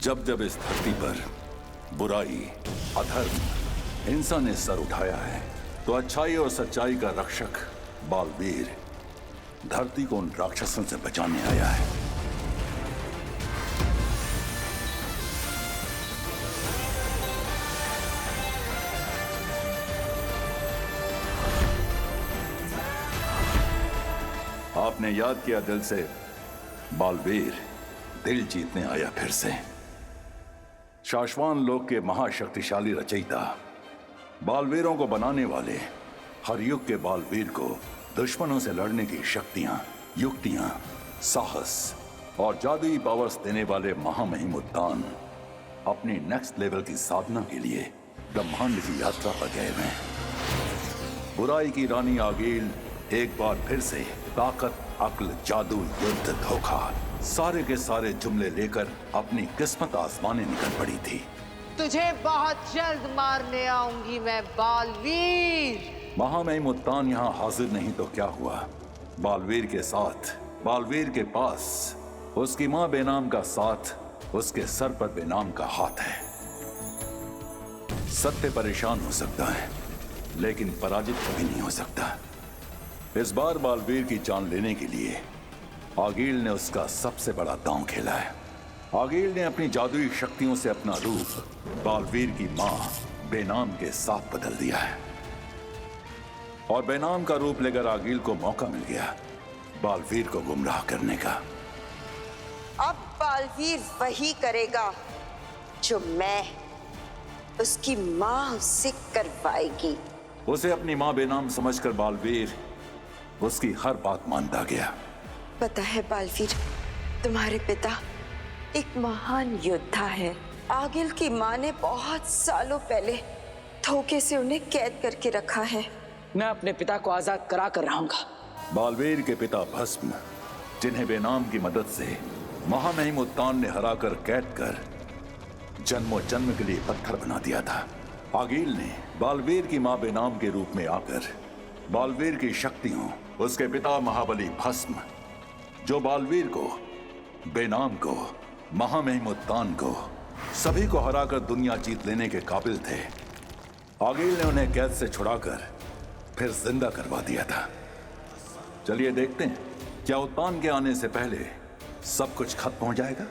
जब जब इस धरती पर बुराई, अधर्म, हिंसा ने सर उठाया है, तो अच्छाई और सच्चाई का रक्षक बालवीर धरती को उन राक्षसों से बचाने आया है। आपने याद किया दिल से, बालवीर दिल जीतने आया फिर से। शाश्वान लोक के महाशक्तिशाली रचयिता, बालवीरों को बनाने वाले, हर युग के बालवीर को दुश्मनों से लड़ने की शक्तियां, युक्तियां, साहस और जादुई पावर्स देने वाले महामहिम उत्तान अपनी नेक्स्ट लेवल की साधना के लिए ब्रह्मांड की यात्रा पर गए हैं। बुराई की रानी आगील एक बार फिर से ताकत, अक्ल, जादू, युद्ध, धोखा, सारे के सारे जुमले लेकर अपनी किस्मत आजमाने निकल पड़ी थी। तुझे बहुत जल्द मारने आऊंगी मैं बालवीर। महामहिम उत्तान यहाँ हाजिर नहीं तो क्या हुआ, बालवीर के साथ, बालवीर के पास उसकी मां बेनाम का साथ, उसके सर पर बेनाम का हाथ है। सत्य परेशान हो सकता है, लेकिन पराजित कभी नहीं हो सकता। इस बार बालवीर की जान लेने के लिए आगील ने उसका सबसे बड़ा दांव खेला है। आगील ने अपनी जादुई शक्तियों से अपना रूप बालवीर की मां बेनाम के साथ बदल दिया है, और बेनाम का रूप लेकर आगील को मौका मिल गया बालवीर को गुमराह करने का। अब बालवीर वही करेगा जो मैं, उसकी मां उससे करवाएगी। उसे अपनी मां बेनाम समझकर बालवीर उसकी हर बात मानता गया। पता है बालवीर, तुम्हारे पिता एक महान योद्धा है। आगिल की मां ने बहुत सालों पहले धोखे से उन्हें कैद करके रखा है। मैं अपने पिता को आजाद करा कर रहूंगा। बालवीर के पिता भस्म, जिन्हें बेनाम की मदद से महामहिम उत्तान ने हराकर कैद कर जन्मों जन्म के लिए पत्थर बना दिया था, आगील ने बालवीर की मां बेनाम के रूप में आकर बालवीर की शक्तियों, उसके पिता महाबली भस्म, जो बालवीर को, बेनाम को, महामहिम उत्तान को, सभी को हराकर दुनिया जीत लेने के काबिल थे, आगील ने उन्हें कैद से छुड़ाकर फिर जिंदा करवा दिया था। चलिए देखते हैं, क्या उत्तान के आने से पहले सब कुछ खत्म हो जाएगा?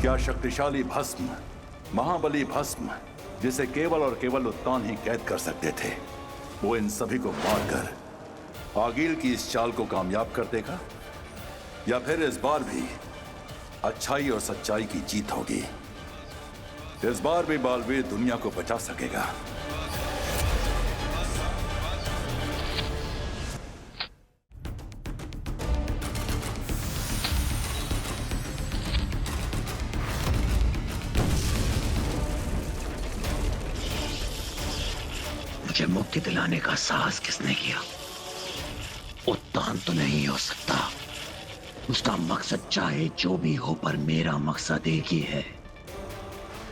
क्या शक्तिशाली भस्म, महाबली भस्म, जिसे केवल और केवल उत्तान ही कैद कर सकते थे, वो इन सभी को मारकर आगील की इस चाल को कामयाब कर देगा? या फिर इस बार भी अच्छाई और सच्चाई की जीत होगी? इस बार भी बालवीर दुनिया को बचा सकेगा? मुझे मुक्ति दिलाने का साहस किसने किया? उत्तान तो नहीं हो सकता। उसका मकसद चाहे जो भी हो, पर मेरा मकसद एक ही है,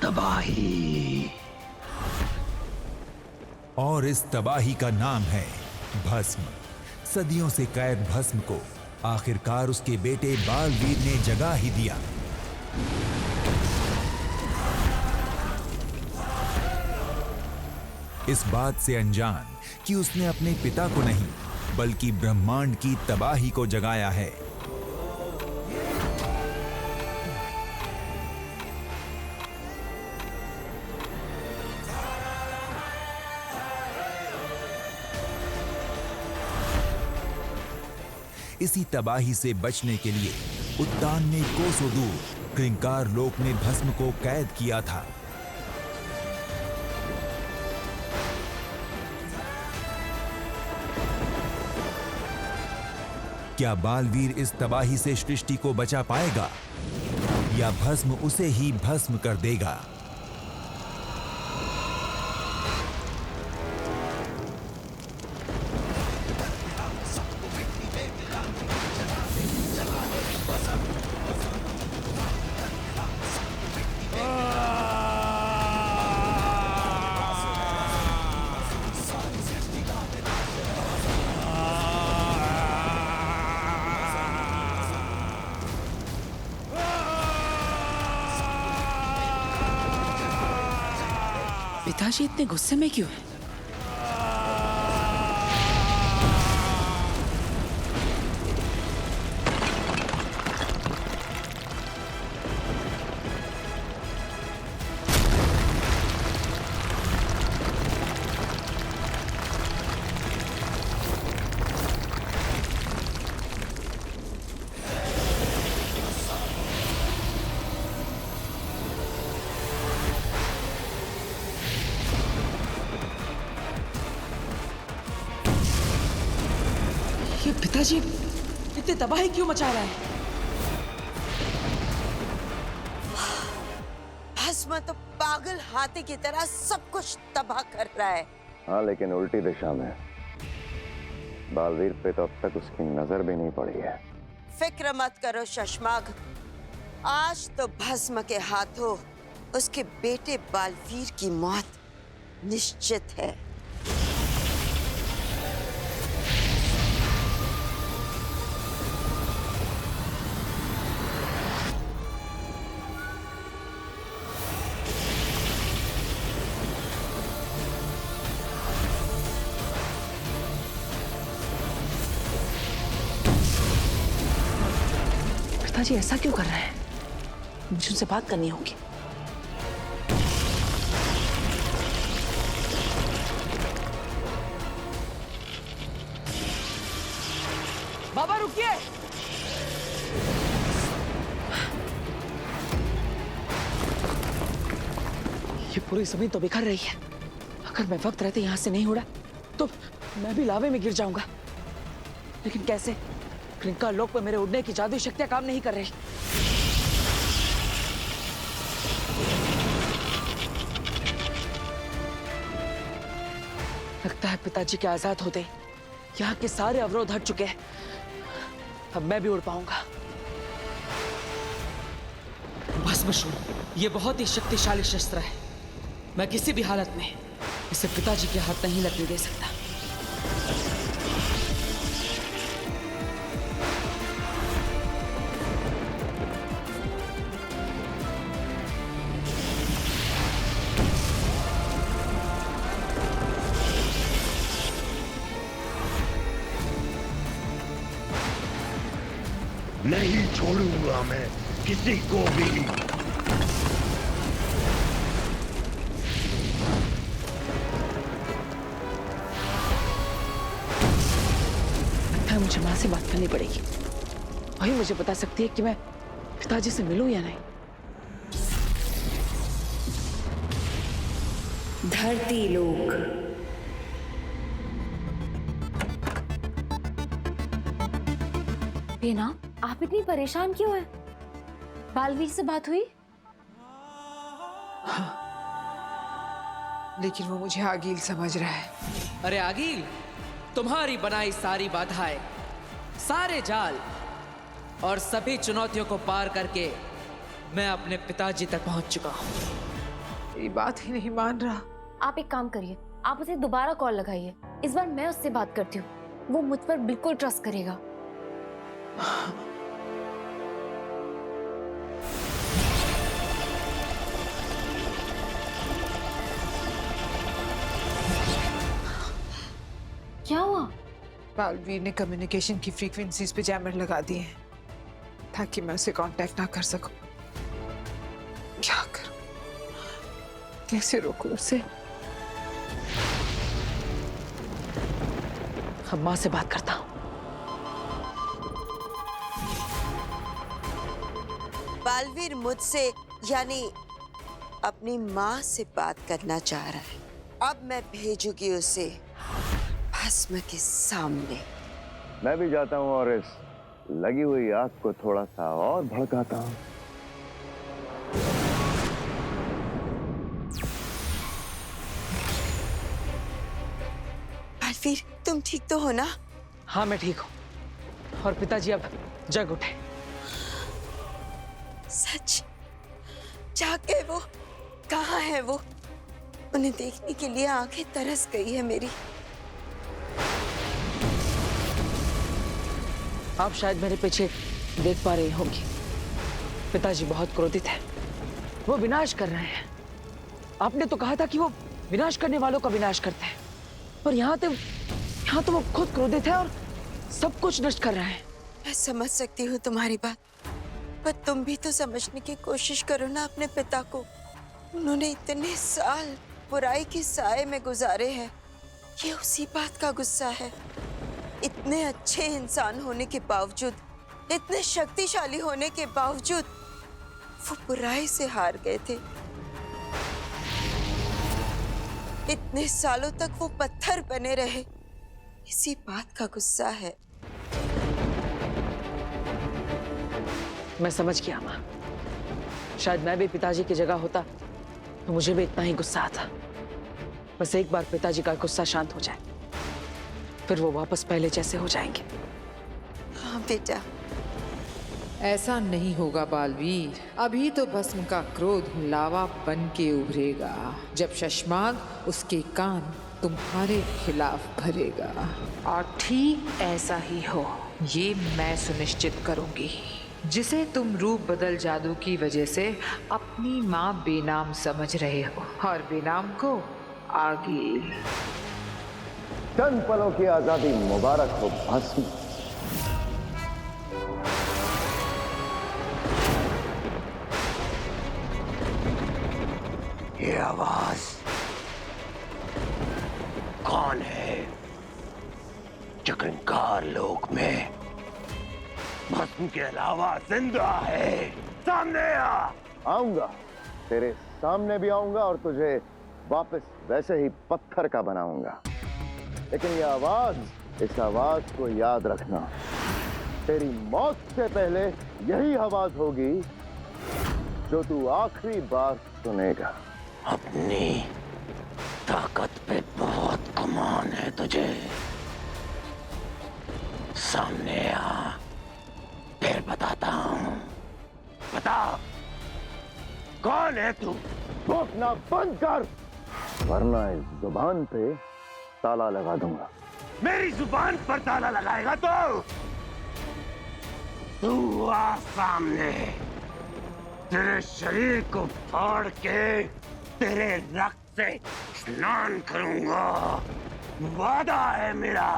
तबाही। और इस तबाही का नाम है भस्म। सदियों से कैद भस्म को आखिरकार उसके बेटे बालवीर ने जगा ही दिया। इस बात से अनजान कि उसने अपने पिता को नहीं, बल्कि ब्रह्मांड की तबाही को जगाया है। इसी तबाही से बचने के लिए उत्तान ने कोसों दूर क्रिंकार लोक में भस्म को कैद किया था। क्या बालवीर इस तबाही से सृष्टि को बचा पाएगा, या भस्म उसे ही भस्म कर देगा? पिताजी इतने गुस्से में क्यों हैं? ये पिताजी इतनी तबाही क्यों मचा रहा है? भस्म तो पागल हाथी की तरह सब कुछ तबाह कर रहा है। हाँ, लेकिन उल्टी दिशा में। बालवीर पे तो अब तक उसकी नजर भी नहीं पड़ी है। फिक्र मत करो शशमाग, आज तो भस्म के हाथों उसके बेटे बालवीर की मौत निश्चित है। पिताजी ऐसा क्यों कर रहे हैं? मुझे उनसे बात करनी होगी। बाबा रुकिए! ये पूरी जमीन तो बिखर रही है। अगर मैं वक्त रहते यहां से नहीं उड़ा तो मैं भी लावे में गिर जाऊंगा। लेकिन कैसे? क्रिंका लोक पर मेरे उड़ने की जादुई शक्तियां काम नहीं कर रही। लगता है पिताजी के आजाद होते यहाँ के सारे अवरोध हट चुके हैं। अब मैं भी उड़ पाऊंगा। भस्मशूल ये बहुत ही शक्तिशाली शस्त्र है। मैं किसी भी हालत में इसे पिताजी के हाथ नहीं लगने दे सकता। नहीं छोड़ूंगा मैं किसी को भी। मुझे माँ से बात करनी पड़ेगी। वही मुझे बता सकती है कि मैं पिताजी से मिलूं या नहीं। धरती लोक। बेना, आप इतनी परेशान क्यों हैं? बालवीर से बात हुई? हाँ, लेकिन वो मुझे आगील समझ रहा है। अरे आगील, तुम्हारी बनाई सारी बाधाएं, सारे जाल और सभी चुनौतियों को पार करके मैं अपने पिताजी तक पहुंच चुका हूं। ये बात ही नहीं मान रहा। आप एक काम करिए, आप उसे दोबारा कॉल लगाइए। इस बार मैं उससे बात करती हूँ, वो मुझ पर बिल्कुल ट्रस्ट करेगा। क्या हुआ? बालवीर ने कम्युनिकेशन की फ्रीक्वेंसीज पे जैमर लगा दिए हैं ताकि मैं उसे कांटेक्ट ना कर सकूं। क्या करूं? कैसे रोकूं उसे? अब माँ से बात करता हूँ। बालवीर मुझसे यानी अपनी माँ से बात करना चाह रहा है। अब मैं भेजूंगी उसे भस्म के सामने। मैं भी जाता हूँ और इस लगी हुई आग को थोड़ा सा और भड़काता हूँ। बालवीर, तुम ठीक तो हो ना? हाँ मैं ठीक हूँ और पिताजी अब जग उठे। सच? जाके वो कहाँ है? वो उन्हें देखने के लिए आंखें तरस गई है मेरी। आप शायद मेरे पीछे देख पा रही होंगी। पिताजी बहुत क्रोधित है, वो विनाश कर रहे हैं। आपने तो कहा था कि वो विनाश करने वालों का विनाश करते हैं, पर यहाँ तो वो खुद क्रोधित है और सब कुछ नष्ट कर रहा है। मैं समझ सकती हूँ तुम्हारी बात, पर तुम भी तो समझने की कोशिश करो ना अपने पिता को। उन्होंने इतने साल बुराई के साए में गुजारे हैं। ये उसी बात का गुस्सा है। इतने अच्छे इंसान होने के बावजूद, इतने शक्तिशाली होने के बावजूद वो बुराई से हार गए थे। इतने सालों तक वो पत्थर बने रहे, इसी बात का गुस्सा है। मैं समझ गया माँ। शायद मैं भी पिताजी की जगह होता तो मुझे भी इतना ही गुस्सा आता। बस एक बार पिताजी का गुस्सा शांत हो जाए, फिर वो वापस पहले जैसे हो जाएंगे। हाँ बेटा। ऐसा नहीं होगा बालवीर। अभी तो भस्म का क्रोध लावा बन के उभरेगा, जब शशमाग उसके कान तुम्हारे खिलाफ भरेगा। और ठीक ऐसा ही हो, ये मैं सुनिश्चित करूंगी। जिसे तुम रूप बदल जादू की वजह से अपनी माँ बेनाम समझ रहे हो, और बेनाम को आगील। चंद पलों की आजादी मुबारक हो भस्म। ये आवाज कौन है? चक्रंकार लोक में भस्म के अलावा जिंदा है? सामने आ। आऊंगा, तेरे सामने भी आऊंगा और तुझे वापस वैसे ही पत्थर का बनाऊंगा। लेकिन ये आवाज, इस आवाज को याद रखना, तेरी मौत से पहले यही आवाज होगी जो तू आखिरी बार सुनेगा। अपनी ताकत पे बहुत गुमान है तुझे। सामने आ, फिर बताता हूं। बता, कौन है तू? भौंकना बंद कर, वरना इस जुबान पे ताला लगा दूंगा। मेरी जुबान पर ताला लगाएगा तो तू आ सामने। तेरे शरीर को फाड़ के तेरे रक्त से स्नान करूंगा। वादा है मेरा।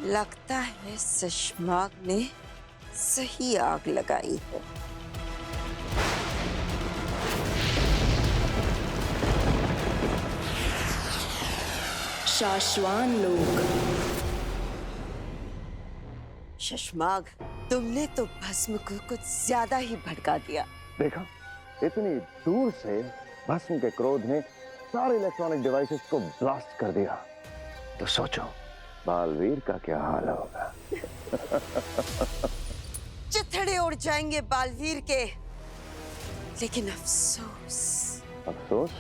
लगता है शशमाग ने सही आग लगाई है। शाश्वान लोग। शशमाग, तुमने तो भस्म को कुछ ज्यादा ही भड़का दिया। देखा, इतनी दूर से भस्म के क्रोध ने सारे इलेक्ट्रॉनिक डिवाइसेस को ब्लास्ट कर दिया। तो सोचो बालवीर का क्या हाल होगा। चिथड़े उड़ जाएंगे बालवीर के। लेकिन अफसोस, अफसोस,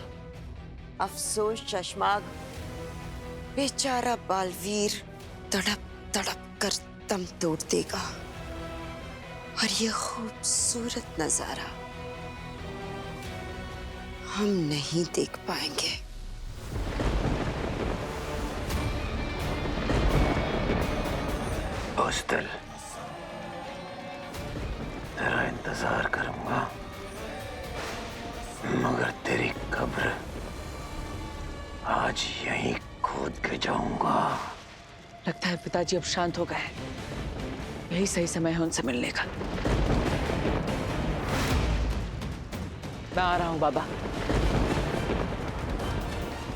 अफसोस शशमाग, बेचारा बालवीर तड़प तड़प कर दम तोड़ देगा। और ये खूबसूरत नजारा हम नहीं देख पाएंगे। बुज़दिल, तेरा इंतजार करूंगा, मगर तेरी कब्र आज यहीं खोद के जाऊंगा। लगता है पिताजी अब शांत हो गए। यही सही समय है उनसे मिलने का। मैं आ रहा हूं बाबा।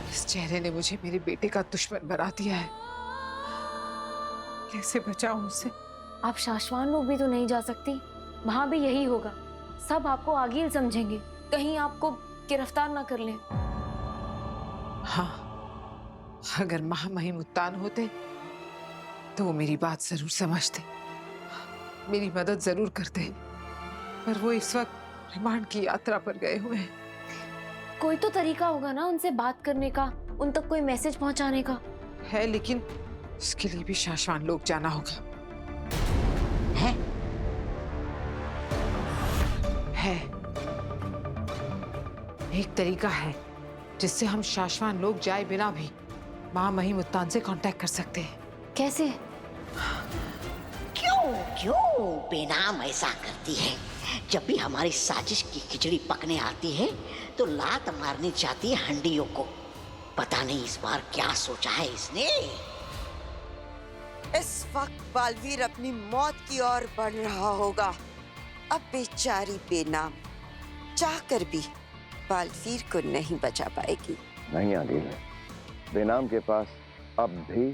इस चेहरे ने मुझे मेरे बेटे का दुश्मन बना दिया है। कैसे बचाऊं उसे? आप शाश्वान लोग भी तो नहीं जा सकती। वहां भी यही होगा। सब आपको आगील समझेंगे, कहीं आपको गिरफ्तार ना कर लें। हाँ, अगर महामहिम उत्तान होते तो वो मेरी बात जरूर समझते, मेरी मदद जरूर करते। पर वो इस वक्त रिमांड की यात्रा पर गए हुए हैं। कोई तो तरीका होगा ना उनसे बात करने का, उन तक कोई मैसेज पहुंचाने का। है, लेकिन उसके लिए भी शाश्वान लोग जाना होगा। है? है, एक तरीका है जिससे हम शाश्वान लोग जाए बिना भी महामहिम उत्तान से कांटेक्ट कर सकते हैं। कैसे? क्यों क्यों बेनाम ऐसा करती है? जब भी हमारी साजिश की खिचड़ी पकने आती है तो लात मारनी चाहती है हंडियों को। पता नहीं इस बार क्या सोचा है इसने। इस वक्त बालवीर अपनी मौत की ओर बढ़ रहा होगा। अब बेचारी बेनाम चाहकर भी बालवीर को नहीं बचा पाएगी। नहीं आदिल, बेनाम के पास अब भी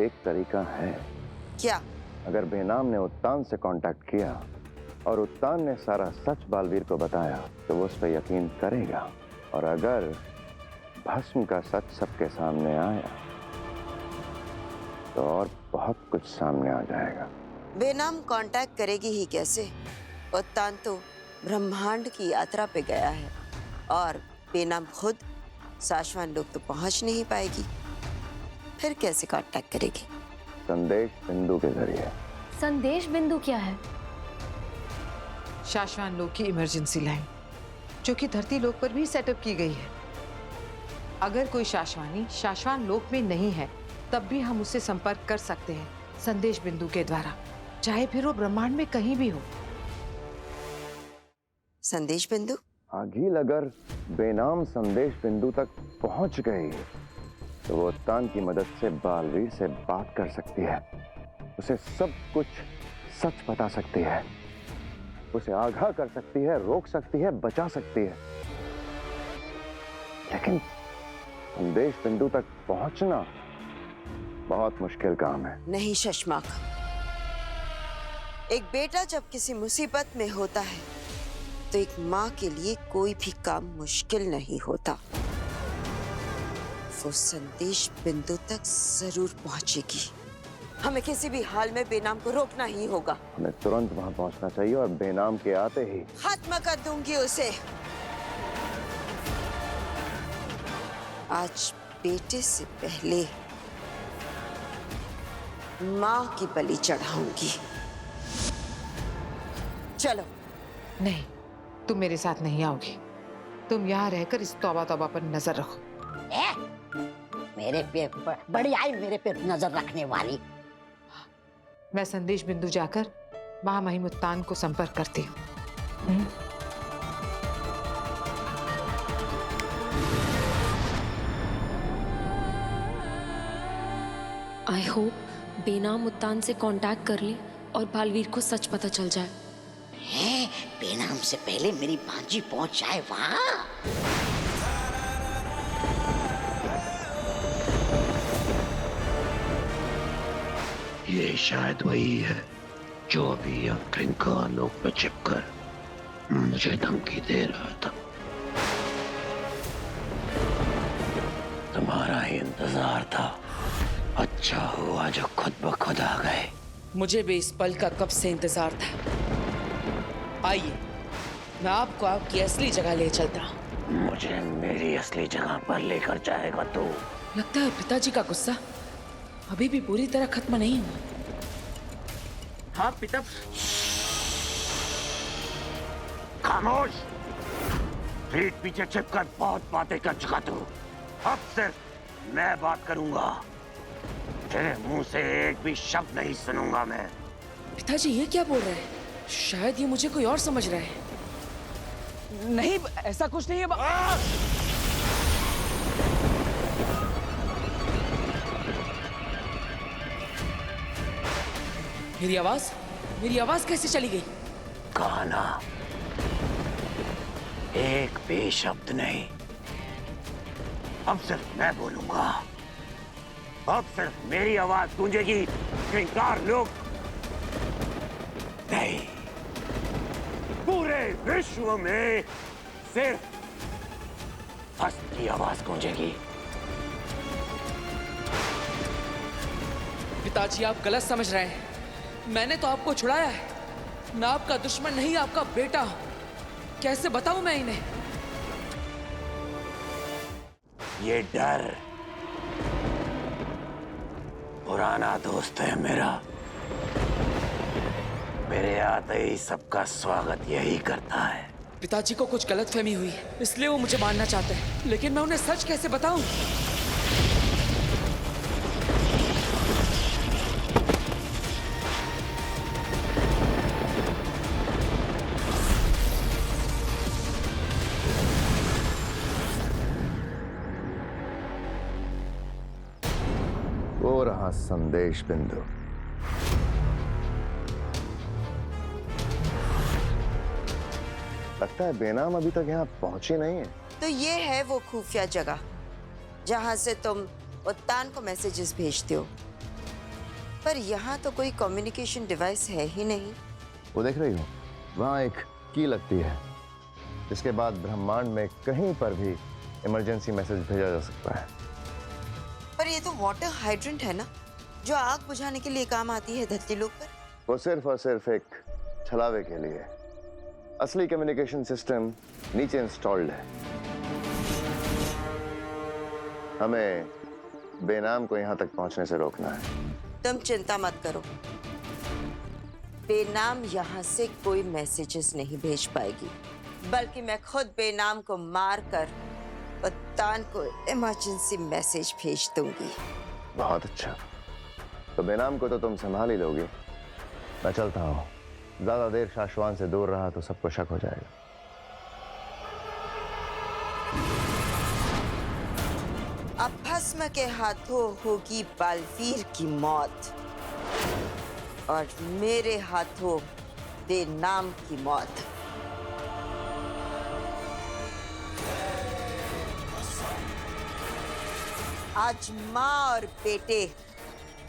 एक तरीका है। क्या? अगर बेनाम ने उत्तान से कांटेक्ट किया और उत्तान ने सारा सच बालवीर को बताया तो वो उस पर यकीन करेगा, और अगर भस्म का सच सबके सामने आया तो और बहुत कुछ सामने आ जाएगा। बेनाम कांटेक्ट करेगी ही कैसे? उत्तान तो ब्रह्मांड की यात्रा पे गया है और बेनाम खुद शाश्वान लोग तो पहुंच नहीं पाएगी। फिर कैसे कांटेक्ट करेगी? संदेश बिंदु के जरिए। संदेश बिंदु क्या है? शाश्वान लोक की इमरजेंसी लाइन, जो कि धरती लोक पर भी सेटअप की गई है। अगर कोई शाश्वानी शाश्वान लोक में नहीं है तब भी हम उससे संपर्क कर सकते हैं संदेश बिंदु के द्वारा, चाहे फिर वो ब्रह्मांड में कहीं भी हो। संदेश बिंदु? आगिल, अगर बेनाम संदेश बिंदु तक पहुंच गई तो वो उत्तान की मदद से बालवीर से बात कर सकती है, उसे सब कुछ सच बता सकती है, उसे आगाह कर सकती है, रोक सकती है, बचा सकती है। लेकिन संदेश बिंदु तक पहुंचना बहुत मुश्किल काम है। नहीं शशमाक, एक बेटा जब किसी मुसीबत में होता है तो एक माँ के लिए कोई भी काम मुश्किल नहीं होता। वो संदेश बिंदु तक जरूर पहुंचेगी। हमें किसी भी हाल में बेनाम को रोकना ही होगा। हमें तुरंत वहां पहुंचना चाहिए और बेनाम के आते ही खत्म कर दूंगी उसे। आज बेटे से पहले माँ की बलि चढ़ाऊंगी। चलो। नहीं, तुम मेरे साथ नहीं आओगी। तुम यहाँ रहकर इस तौबा तौबा पर नजर रखो। मेरे पे बड़ी आई मेरे पे नजर रखने वाली। मैं संदेश बिंदु जाकर महामहिम उत्तान को संपर्क करती हूँ। आई होप बेनाम उत्तान से कांटेक्ट कर ले और बालवीर को सच पता चल जाए। है, बेनाम से पहले मेरी भांजी पहुंच जाए वहां। ये शायद वही है जो अभी ट्रिंका लोक पे चिपकर मुझे धमकी दे रहा था। तुम्हारा ही इंतजार था। अच्छा हुआ जो खुद ब खुद आ गए। मुझे भी इस पल का कब से इंतजार था। आइए, मैं आपको आपकी असली जगह ले चलता हूँ। मुझे मेरी असली जगह पर लेकर जाएगा तू? लगता है पिताजी का गुस्सा अभी भी पूरी तरह खत्म नहीं हुआ। हाँ पिता। खामोश! पीठ पीछे छिपकर बहुत बातें कर चुका तू। अब सिर्फ मैं बात करूंगा। तेरे मुंह से एक भी शब्द नहीं सुनूंगा मैं। पिताजी ये क्या बोल रहे हैं? शायद ये मुझे कोई और समझ रहा है। नहीं, ऐसा कुछ नहीं है। मेरी आवाज कैसे चली गई? कहा ना, एक भी शब्द नहीं। अब सिर्फ मैं बोलूंगा। अब सिर्फ मेरी आवाज गूंजेगी। श्रृंगार लोक नहीं, पूरे विश्व में सिर्फ भस्म की आवाज गूंजेगी। पिताजी, आप गलत समझ रहे हैं। मैंने तो आपको छुड़ाया है। मैं आपका दुश्मन नहीं, आपका बेटा हूं। कैसे बताऊं मैं इन्हें? ये डर पुराना दोस्त है मेरा। मेरे आते ही सबका स्वागत यही करता है। पिताजी को कुछ गलतफहमी हुई है, इसलिए वो मुझे मारना चाहते हैं, लेकिन मैं उन्हें सच कैसे बताऊं? वो रहा संदेश बिंदु। लगता है बेनाम अभी तक यहाँ पहुंची नहीं है। तो ये है वो खुफिया जगह जहां से तुम उत्तान को मैसेजेस भेजते हो, पर यहाँ तो कोई कम्युनिकेशन डिवाइस है ही नहीं। वो देख रही हो, वहाँ एक की लगती है, जिसके बाद ब्रह्मांड में कहीं पर भी इमरजेंसी मैसेज भेजा जा सकता है। पर ये तो वाटर हाइड्रेंट है ना, जो आग बुझाने के लिए काम आती है धरती लोक पर। वो सिर्फ और सिर्फ एक छलावे के लिए। असली कम्युनिकेशन सिस्टम नीचे इंस्टॉल्ड है। हमें बेनाम को यहां तक पहुंचने से रोकना है। तुम चिंता मत करो, बेनाम यहाँ से कोई मैसेजेस नहीं भेज पाएगी, बल्कि मैं खुद बेनाम को मारकर उत्तान को इमरजेंसी मैसेज भेज दूंगी। बहुत अच्छा, तो बेनाम को तो तुम संभाल ही लोगी। मैं चलता हूँ, ज्यादा देर शाश्वान से दूर रहा तो सबको शक हो जाएगा। अब भस्म के हाथों होगी बालवीर की मौत और मेरे हाथों बेनाम की मौत। आज माँ और बेटे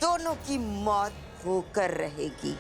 दोनों की मौत होकर रहेगी।